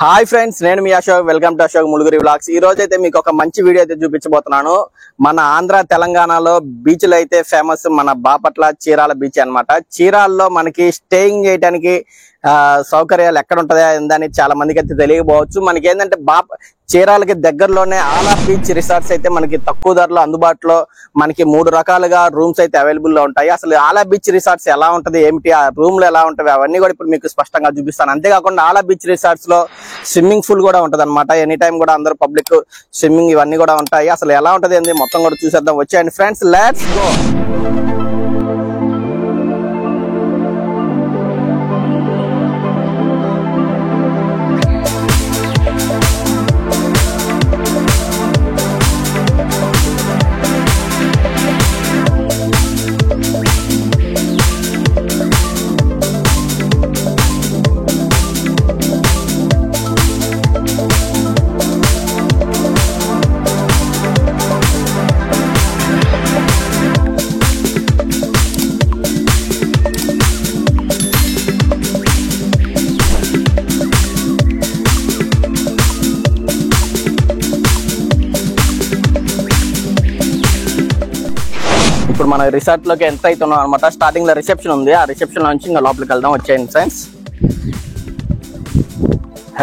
Hi friends, నేను మీ Ashok. Welcome to Ashok Muluguri vlogs. ఈ రోజు అయితే మీకు ఒక మంచి వీడియో అయితే చూపించబోతున్నాను. మన ఆంధ్ర తెలంగాణలో బీచ్లు అయితే ఫేమస్ మన బాపట్ల చీరాల బీచ్ అన్నమాట. చీరాల్లో మనకి స్టేయింగ్ చేయడానికి సౌకర్యాలు ఎక్కడ ఉంటాయో అని చాలా మందికి అయితే తెలియకపోవచ్చు. మనకి ఏంటంటే చీరాలకి దగ్గరలోనే ఆలా బీచ్ రిసార్ట్స్ అయితే మనకి తక్కువ ధరలో అందుబాటులో మనకి 3 రకాలుగా రూమ్స్ అయితే అవైలబుల్ లో ఉంటాయి. అసలు ఆలా బీచ్ రిసార్ట్స్ ఎలా ఉంటది, ఏమిటి, ఆ రూమ్లు ఎలా ఉంటాయి, అవన్నీ కూడా ఇప్పుడు మీకు స్పష్టంగా చూపిస్తాను. అంతేకాకుండా ఆలా బీచ్ రిసార్ట్స్ లో స్విమ్మింగ్ పూల్ కూడా ఉంటది అనమాట. ఎనీ టైం కూడా అందరూ పబ్లిక్ స్విమ్మింగ్ ఇవన్నీ కూడా ఉంటాయి. అసలు ఎలా ఉంటది ఏంది మొత్తం కూడా చూసేద్దాం. వచ్చేయండి ఫ్రెండ్స్, లెట్స్ గో. ఇప్పుడు మన రిసార్ట్ లోకి ఎంటర్ అవుతున్నాం అనమాట. స్టార్టింగ్ లో రిసెప్షన్ ఉంది, ఆ రిసెప్షన్ నుంచి ఇంకా లోపలికి వెళ్దాం. వచ్చేయండి ఫ్రెండ్స్.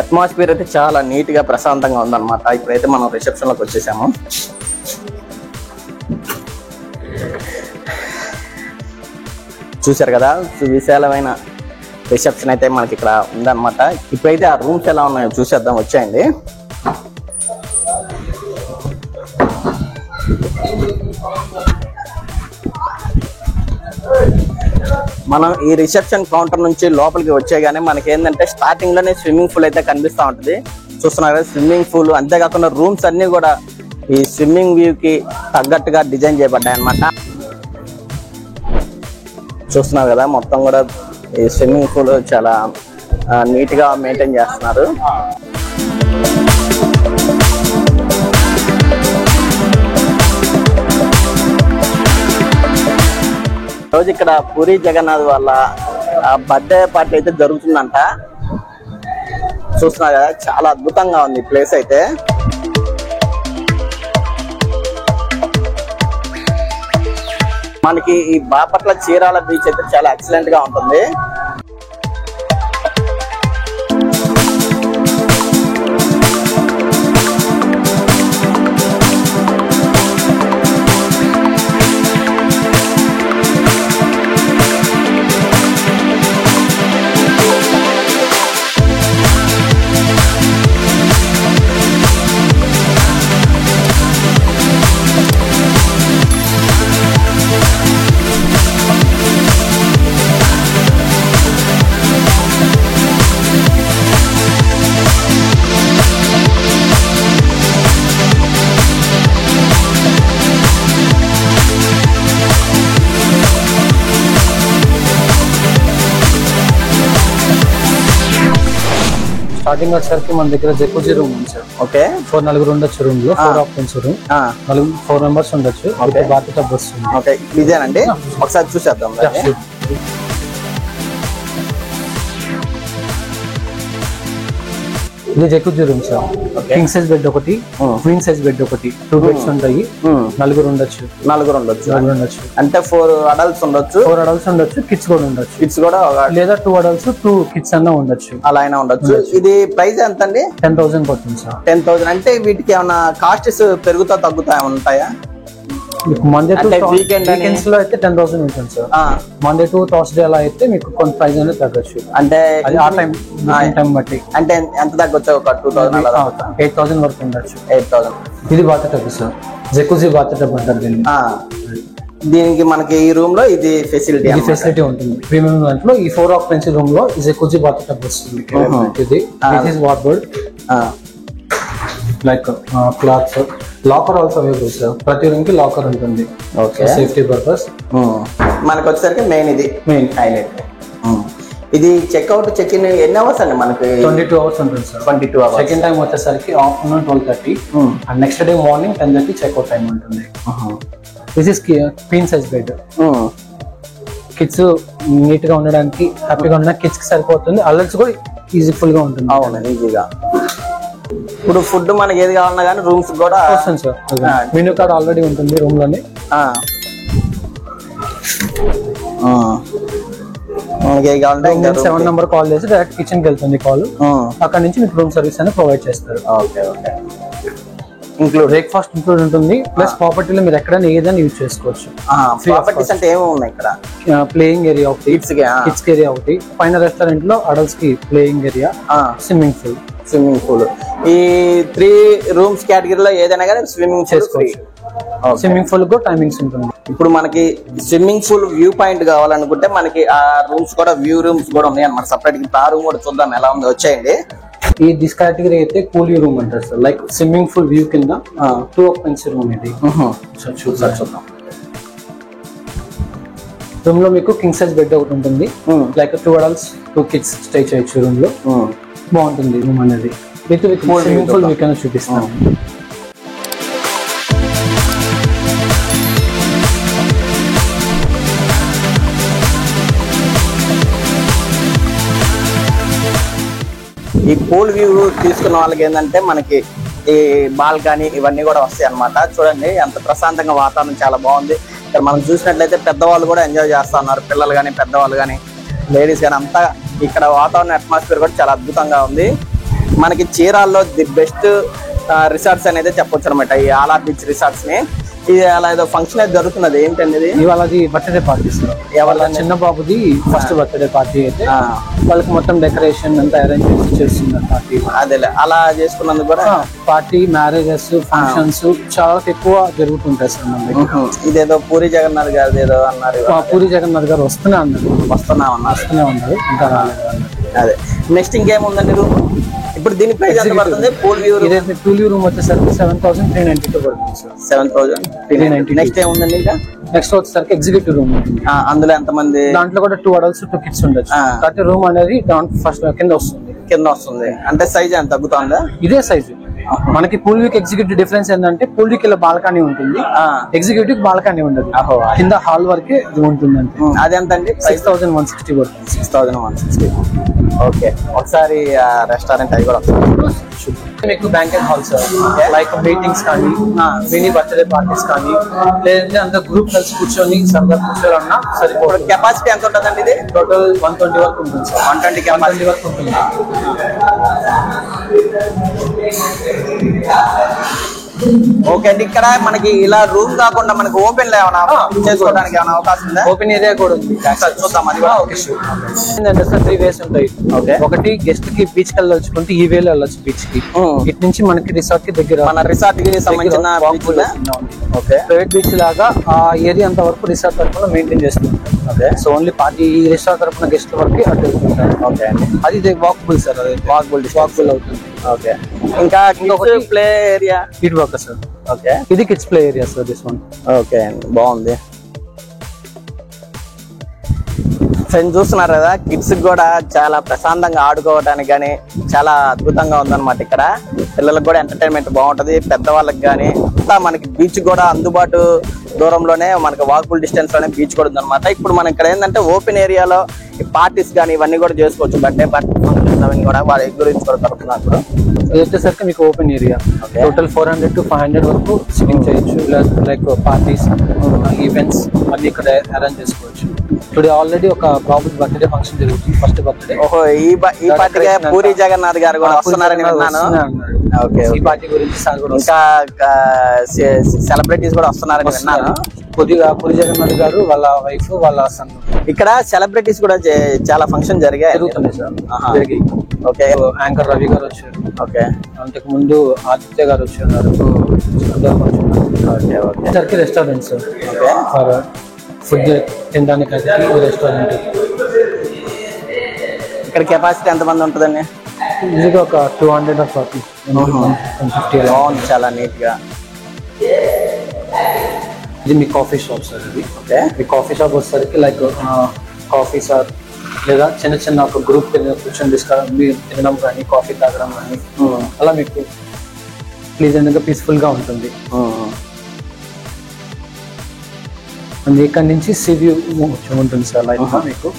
అట్మాస్ఫియర్ అయితే చాలా నీట్ గా ప్రశాంతంగా ఉందన్నమాట. ఇప్పుడైతే మనం రిసెప్షన్ లోకి వచ్చేసాము. చూసారు కదా, విశాలమైన రిసెప్షన్ అయితే మనకి ఇక్కడ ఉందన్నమాట. ఇప్పుడైతే ఆ రూమ్స్ ఎలా ఉన్నాయో చూసేద్దాం. వచ్చేయండి. మనం ఈ రిసెప్షన్ కౌంటర్ నుంచి లోపలికి వచ్చేగానే మనకి ఏంటంటే స్టార్టింగ్ లోనే స్విమ్మింగ్ పూల్ అయితే కనిపిస్తూ ఉంటుంది. చూస్తున్నారు కదా, స్విమ్మింగ్ పూల్. అంతేకాకుండా రూమ్స్ అన్ని కూడా ఈ స్విమ్మింగ్ వ్యూ కి తగ్గట్టుగా డిజైన్ చేయబడ్డాయి అన్నమాట. చూస్తున్నారు కదా, మొత్తం కూడా ఈ స్విమ్మింగ్ పూల్ చాలా నీట్ గా మెయింటైన్ చేస్తున్నారు. రోజు ఇక్కడ పూరి జగన్నాథ్ వాళ్ళ బర్త్డే పార్టీ అయితే జరుగుతుందంట. చూస్తున్నారు కదా, చాలా అద్భుతంగా ఉంది ప్లేస్ అయితే. మనకి ఈ బాపట్ల చీరాల బీచ్ అయితే చాలా ఎక్సలెంట్ గా ఉంటుంది. స్టార్టింగ్ వచ్చేసరికి మన దగ్గర జకూజీ రూమ్ ఉంది సార్. ఓకే, 4 నలుగురు ఉండొచ్చు రూమ్ లో. 4 ఆప్షన్స్ రూమ్, 4 మెంబర్స్ ఉండొచ్చు. బాత్ టబ్ వస్తుంది. ఓకే, ఇదేనండి. ఒకసారి చూసేద్దాం. ఇది jacuzzi room sir. King size bed ఒకటి, క్వీన్ సైజ్ బెడ్ ఒకటి, 2 బెడ్స్ ఉంటాయి. నలుగురు ఉండొచ్చు. అంటే 4 అడల్ట్స్ ఉండొచ్చు. 4 అడల్ట్స్ ఉండొచ్చు, కిడ్స్ కూడా ఉండొచ్చు. కిడ్స్ కూడా లేదా 2 అడల్ట్స్ 2 కిడ్స్ అన్నా ఉండొచ్చు. అలా అయినా ఉండొచ్చు. ఇది ప్రైస్ ఎంత అండి? 10,000 పడుతుంది సార్. 10,000. అంటే వీటికి ఏమైనా కాస్ట్స్ పెరుగుతా తగ్గుతా ఉంటాయా? మండే టు వీకెండ్స్ లో అయితే 10,000 ఉంటుంది సార్. మండే టు థర్స్డే అలా అయితే మీకు కొంత ప్రైస్ అనేది తగ్గచ్చు. అంటే ఆ టైం బట్టి. అంటే ఎంత తగ్గొచ్చు? ఒక 2,000 8,000 వరకు ఉండొచ్చు. 8,000. ఇది bath tub sir. Jacuzzi bath tub అంటారు దీన్ని. దీనికి మనకి ఈ రూమ్ లో ఇది ఫెసిలిటీ ఉంటుంది. ప్రీమియం దాంట్లో ఈ 4 ఆక్యుపెన్సీ రూమ్ లో జకూజీ బాత్ టబ్ వస్తుంది. ఇది wardrobe, like clothes, locker also available sir. ప్రతి రూమ్ కి లాకర్ ఉంటుంది. Okay, safety purpose. మనకి వచ్చేసరికి మెయిన్ హైలైట్. ఇది చెక్అవుట్ చెక్ ఇన్ ఎన్ని అవర్స్ అండి? మనకి 22 అవర్స్ ఉంటుంది sir. 22 hours. Check in time వచ్చేసరికి afternoon 12:30 and next day morning 10:30 checkout time ఉంటుంది. This is queen size bed. Kids neat గా ఉండడానికి హ్యాపీగా ఉండడానికి కిడ్స్ కి సరిపోతుంది. అడల్ట్స్ కూడా ఈజీఫుల్ గా ఉంటుంది. అవును, ఈజీగా. ఇప్పుడు ఫుడ్ మనకి ఏది కావాలన్నా కానీ రూమ్స్ కూడా వస్తుంది సార్. మెనూ కార్డ్ ఆల్రెడీ ఉంటుంది రూమ్ లోనే. మనకి ఏది కావాలంటే 7 నెంబర్ కాల్ చేసి డైరెక్ట్ కిచెన్ కి వెళ్తుంది కాల్. అక్కడ నుంచి మీకు రూమ్ సర్వీస్ అనేది ప్రొవైడ్ చేస్తారు. Okay okay. Include breakfast include ఉంటుంది. ప్లస్ ప్రాపర్టీలో మీరు ఎక్కడైనా ఏదైనా యూజ్ చేసుకోవచ్చు. ప్రాపర్టీస్ అంటే ఏమేమి ఉన్నాయి ఇక్కడ? ప్లేయింగ్ ఏరియా ఒకటి, కిడ్స్ ఏరియా ఒకటి, పైన రెస్టారెంట్ లో అడల్ట్స్ కి ప్లేయింగ్ ఏరియా, స్విమ్మింగ్ పూల్. ఈ 3 రూమ్స్ కేటగిరీలో ఏదైనా కానీ స్విమ్మింగ్ చేసుకోవచ్చు. స్విమ్మింగ్ పూల్ కూడా టైమింగ్స్ ఉంటుంది. ఇప్పుడు మనకి స్విమ్మింగ్ పూల్ వ్యూ పాయింట్ కావాలనుకుంటే మనకి ఆ రూమ్స్ కూడా వ్యూ రూమ్స్ కూడా ఉన్నాయి అన్నమాట సపరేట్. ఆ రూమ్ కూడా చూద్దాం ఎలా ఉందో, వచ్చేయండి. ఈ దిస్ కేటగిరీ అయితే కూల్ రూమ్ అంటారు sir. Like swimming pool view కింద 2 occupancy రూమ్ ఇది. చూద్దాం. రూమ్ లో మీకు కింగ్ సైజ్ బెడ్ ఒకటి ఉంటుంది. లైక్ 2 adults 2 kids స్టే చేయొచ్చు రూమ్ లో. బాగుంటుంది రూమ్ అనేది. విత్ స్విమ్మింగ్ పూల్ మీకు చూపిస్తాను. ఈ పూల్ వ్యూ తీసుకున్న వాళ్ళకి ఏంటంటే మనకి ఈ బాల్కనీ ఇవన్నీ కూడా వస్తాయి అన్నమాట. చూడండి ఎంత ప్రశాంతంగా, వాతావరణం చాలా బాగుంది. ఇక్కడ మనం చూసినట్లయితే పెద్దవాళ్ళు కూడా ఎంజాయ్ చేస్తా ఉన్నారు. పిల్లలు కానీ, పెద్దవాళ్ళు కానీ, లేడీస్ కానీ అంతా ఇక్కడ వాతావరణ అట్మాస్ఫియర్ కూడా చాలా అద్భుతంగా ఉంది. మనకి చీరాల్లో ది బెస్ట్ రిసార్ట్స్ అనేది చెప్పొచ్చు అనమాట, ఈ ఆలా బీచ్ రిసార్ట్స్ ని. ఇది అలా ఏదో ఫంక్షన్ అయితే జరుగుతున్నది. ఏంటండి ఇవాళ? అది బర్త్డే పార్టీ సార్. వాళ్ళ చిన్న బాబుది ఫస్ట్ బర్త్డే పార్టీ అయితే వాళ్ళకి మొత్తం డెకరేషన్ అంతా అరేంజ్ చేస్తున్నారు పార్టీ. అదే అలా చేసుకున్నందుకు కూడా పార్టీ, మ్యారేజెస్, ఫంక్షన్స్ చాలా ఎక్కువ జరుగుతుంటాయి సార్ మనకి. ఇదేదో పూరి జగన్నాథ్ గారు ఏదో అన్నారు. పూరి జగన్నాథ్ గారు వస్తూనే ఉన్నారు. వస్తూనే ఉన్నారు, ఇంకా రాలేదు. అదే నెక్స్ట్ ఇంకేముందండి రూమ్? ఇప్పుడు దీని ప్రైస్ ఎంత పడుతుంది? పూల్ వ్యూ రూమ్ వచ్చేసరికి 7,392 పడుతుంది సార్. 7,390. నెక్స్ట్ ఏముందండి ఇంకా? నెక్స్ట్ వచ్చేసరికి ఎగ్జిక్యూటివ్ రూమ్ ఉంటుంది. అందులో ఎంత మంది? దాంట్లో కూడా 2 adults 2 kids ఉండొచ్చు. కాబట్టి రూమ్ అనేది ఫస్ట్ కింద వస్తుంది. అంటే సైజ్ ఎంత తగ్గుతుందా? ఇదే సైజు. మనకి పూల్ వీక్ ఎగ్జిక్యూటివ్ డిఫరెన్స్ ఏంటంటే పూల్ వీక్ ఇలా బాల్కనీ ఉంటుంది, ఎగ్జిక్యూటివ్ బాల్కనీ ఉండదు. కింద హాల్ వరకే ఇది ఉంటుంది. అంటే అదెంత అండి? 6,160 పడుతుంది. 6,160. ఓకే. ఒకసారి రెస్టారెంట్ అది కూడా మీకు బ్యాంకెట్ హాల్స్ లైక్ మీటింగ్స్ కానీ, మినీ బర్త్డే పార్టీస్ కానీ, లేదంటే అంత గ్రూప్ కలిసి కూర్చొని సరదా కూర్చోవాలన్నా సరిపోతుంది. కెపాసిటీ ఎంత ఉంటుందండి? ఇది టోటల్ 120 వరకు ఉంటుంది సార్. 120 వరకు ఉంటుంది. ఓకే అండి. ఇక్కడ మనకి ఇలా రూమ్ కాకుండా మనకి ఓపెన్ లో ఏమైనా చేసుకోవడానికి ఏమైనా అవకాశం ఉందా? ఓపెన్ ఏరియా కూడా ఉంది, చూద్దాం. అది కూడా ఏంటంటే సార్ 3 ways ఉంటాయి. ఒకటి గెస్ట్ కి బీచ్ కి వెళ్ళొచ్చుకుంటే ఈ వేలో వెళ్ళొచ్చు బీచ్ కి. ఇటు నుంచి మనకి రిసార్ట్ కి దగ్గర, మన రిసార్ట్ కి సంబంధించిన ప్రైవేట్ బీచ్ లాగా ఆ ఏరియా అంత వరకు రిసార్ట్ తరఫున మెయింటైన్ చేస్తుంటాం. సో ఓన్లీ పార్టీ ఈ రిసార్ట్ తరఫున గెస్ట్ వరకు అటు వెళ్తుంటారు. అది వాకబుల్ సార్. అది వాకబుల్ అవుతుంది. ఓకే. ఇంకా ఇంకొకటి ప్లే ఏరియా ఇటు వరకు సార్. ఓకే. ఇది kids play area sir. This one. Okay, బాగుంది. ఫ్రెండ్స్ చూస్తున్నారు కదా, కిడ్స్ కూడా చాలా ప్రశాంతంగా ఆడుకోవడానికి కానీ చాలా అద్భుతంగా ఉందన్నమాట. ఇక్కడ పిల్లలకు కూడా ఎంటర్టైన్మెంట్ బాగుంటది, పెద్దవాళ్ళకి కానీ అంతా. మనకి బీచ్ కూడా అందుబాటు దూరంలోనే, మనకి వాకబుల్ డిస్టెన్స్ లోనే బీచ్ కూడా ఉందన్నమాట. ఇప్పుడు మనం ఇక్కడ ఏంటంటే ఓపెన్ ఏరియాలో పార్టీస్ కానీ ఇవన్నీ కూడా చేసుకోవచ్చు. బర్త్డే పార్టీ ఫంక్షన్స్ అవన్నీ కూడా వాళ్ళ గురించి కూడా దొరుకుతున్నారు. ఇది వచ్చేసరికి మీకు ఓపెన్ ఏరియా టోటల్ 400 to 500 వరకు సిట్టింగ్ చేయొచ్చు. లైక్ పార్టీస్, ఈవెంట్స్ అన్ని ఇక్కడ అరేంజ్ చేసుకోవచ్చు. టుడే ఆల్రెడీ ఒక బాబు బర్త్డే ఫంక్షన్ జరుగుతుంది, ఫస్ట్ బర్త్డే. ఓహో, ఈ పార్టీకి పూరి జగన్నాథ్ గారు కూడా వస్తున్నారని విన్నాను. ఈ పార్టీ గురించి సార్ కూడా, ఇంకా సెలబ్రిటీస్ కూడా వస్తున్నారని విన్నాను. పూరి జగన్నాథ్ గారు, వాళ్ళ వైఫ్, వాళ్ళ సన్. ఇక్కడ సెలబ్రిటీస్ కూడా చాలా ఫంక్షన్ జరుగుతుంది సార్. ఓకే. యాంకర్ రవి గారు వచ్చారు. ఓకే. అంతకు ముందు ఆదిత్య గారు వచ్చారు. Restaurant sir. ఫుడ్ తినడానికి రెస్టారెంట్. ఇక్కడ కెపాసిటీ ఎంత మంది ఉంటుందండి? ఈజీగా ఒక 200 or 150. బాగుంది, చాలా నీట్ గా. ఇది మీ కాఫీ షాప్ సార్. ఇది ఓకే. మీ కాఫీ షాప్ వచ్చేసరికి లైక్ కాఫీ సార్, లేదా చిన్న చిన్న ఒక గ్రూప్ కూర్చొని తినడం కానీ, కాఫీ తాగడం కానీ, అలా మీకు ప్లీజెంట్ గా పీస్ఫుల్ గా ఉంటుంది. అండ్ ఇక్కడ నుంచి సివ్యూ ఉంటుంది సార్ లైక్ మీకు.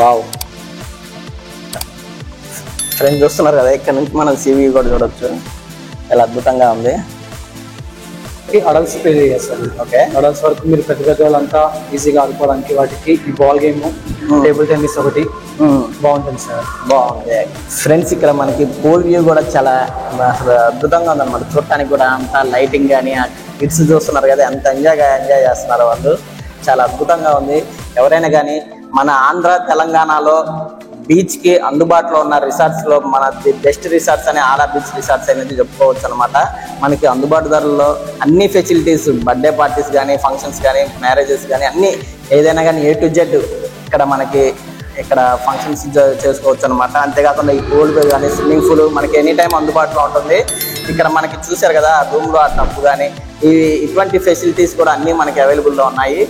వావ్, ఫ్రెండ్స్ చూస్తున్నారు కదా, ఇక్కడ నుంచి మనం సివి కూడా చూడొచ్చు, చాలా అద్భుతంగా ఉంది. అడల్ట్స్ ప్లే చేస్తారు. ఓకే, అడల్ట్స్ వరకు మీరు పెద్ద పెద్ద వాళ్ళంతా ఈజీగా ఆడుకోవడానికి వాటికి ఈ బాల్ గేమ్, టేబుల్ టెన్నిస్ ఒకటి బాగుంటుంది సార్. బాగుంది ఫ్రెండ్స్. ఇక్కడ మనకి పూల్ వ్యూ కూడా చాలా అసలు అద్భుతంగా ఉందన్నమాట చూడటానికి కూడా. అంతా లైటింగ్ కానీ ఆ కిడ్స్ చూస్తున్నారు కదా, ఎంత ఎంజాయ్ చేస్తున్నారు వాళ్ళు, చాలా అద్భుతంగా ఉంది. ఎవరైనా కానీ మన ఆంధ్ర తెలంగాణలో బీచ్ కి అందుబాటులో ఉన్న రిసార్ట్స్ లో మన ది బెస్ట్ రిసార్ట్స్ అని ఆలా బీచ్ రిసార్ట్స్ అనేది చెప్పుకోవచ్చు అనమాట. మనకి అందుబాటు ధరల్లో అన్ని ఫెసిలిటీస్, బర్త్డే పార్టీస్ కానీ, ఫంక్షన్స్ కానీ, మ్యారేజెస్ కానీ, అన్ని ఏదైనా కానీ A to Z ఇక్కడ మనకి ఇక్కడ ఫంక్షన్స్ చేసుకోవచ్చు అనమాట. అంతేకాకుండా ఈ పూల్ కానీ, స్విమ్మింగ్ పూల్ మనకి ఎనీ టైం అందుబాటులో ఉంటుంది. ఇక్కడ మనకి చూసారు కదా రూమ్ లో ఆ టబ్బు కానీ, ఇటువంటి ఫెసిలిటీస్ కూడా అన్ని మనకి అవైలబుల్లో ఉన్నాయి.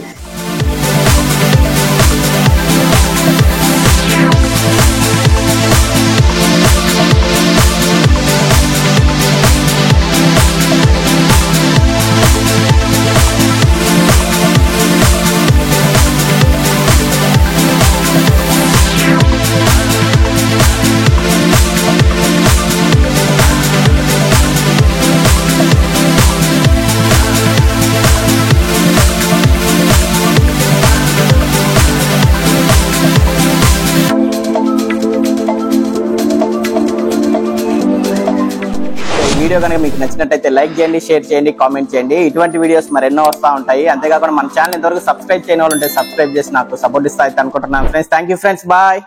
వీడియో కనుక మీకు నచ్చినట్టయితే లైక్ చేయండి, షేర్ చేయండి, కామెంట్ చేయండి. ఇటువంటి వీడియోస్ మరెన్నో వస్తూ ఉంటాయి. అంతేకాకుండా మన ఛానల్ ఇంతవరకు సబ్స్క్రైబ్ చేయని వాళ్ళు ఉంటే సబ్స్క్రైబ్ చేసి నాకు సపోర్ట్ ఇస్తా అయితే అనుకుంటున్నాను friends. Thank you friends, bye.